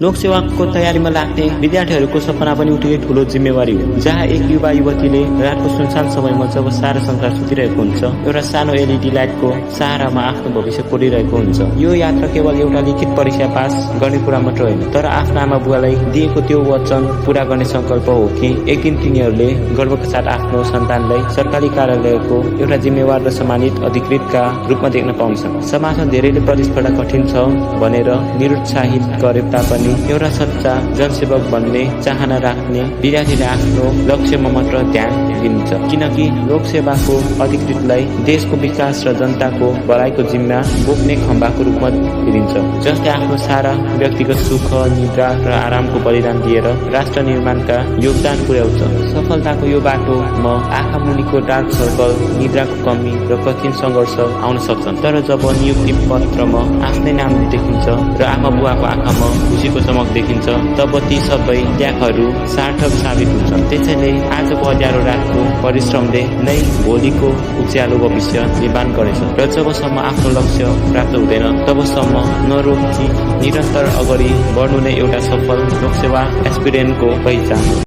लोकसेवाको तयारीमा लाग्ने विद्यार्थीहरूको सपना पनि उठेकै ठूलो जिम्मेवारी हो। जहाँ एक युवा युवतीले रातको सुनसान समयमा जब सारा संसार सुतिरहेको हुन्छ, एउटा सानो एलईडी लाइटको सहारामा आफ्नो भविष्य कोरिरहेको हुन्छ। यो यात्रा केवल एउटा लिखित परीक्षा पास गर्ने कुरा मात्र होइन, तर आफ्ना आमा बुवालाई दिएको त्यो वचन पूरा गर्ने संकल्प हो कि एक दिन तिनीहरूले गर्वका साथ आफ्नो सन्तानलाई सरकारी कार्यालयको एउटा जिम्मेवार र सम्मानित अधिकृतका रूपमा देख्न पाउँछन्। समाजमा धेरैले प्रतिस्पर्धा कठिन छ भनेर निरुत्साहित गरे तापनि एउटा सच्चा जनसेवक बन्ने चाहना राख्ने विद्यार्थीले आफ्नो लक्ष्यमा मात्र ध्यान दिन्छ, किनकि लोकसेवाको अधिकृतलाई देशको विकास र जनताको भलाइको जिम्मा बोक्ने खम्बाको रूपमा हेरिन्छ, जसले आफ्नो सारा व्यक्तिगत सुख, निद्रा र आरामको बलिदान दिएर राष्ट्र निर्माणका योगदान पुर्याउँछ। सफलताको यो बाटोमा आँखा मुनिको डार्क सर्कल, निद्राको कमी र कठिन सङ्घर्ष आउन सक्छन्, तर जब नियुक्ति पत्रमा आफ्नै नाम देखिन्छ र आमा बुवाको आँखामा खुसीको चमक देखिन्छ, तब ती सबै त्यागहरू सार्थक साबित हुन्छन्। त्यसैले आजको अँध्यारो रातको परिश्रमले नै भोलिको उज्यालो भविष्य निर्माण गर्नेछ र जबसम्म आफ्नो लक्ष्य प्राप्त हुँदैन तबसम्म नरोकी निरन्तर अगाडि बढ्नु नै एउटा सफल लोकसेवा एस्पिरेन्टको पहिचान हो।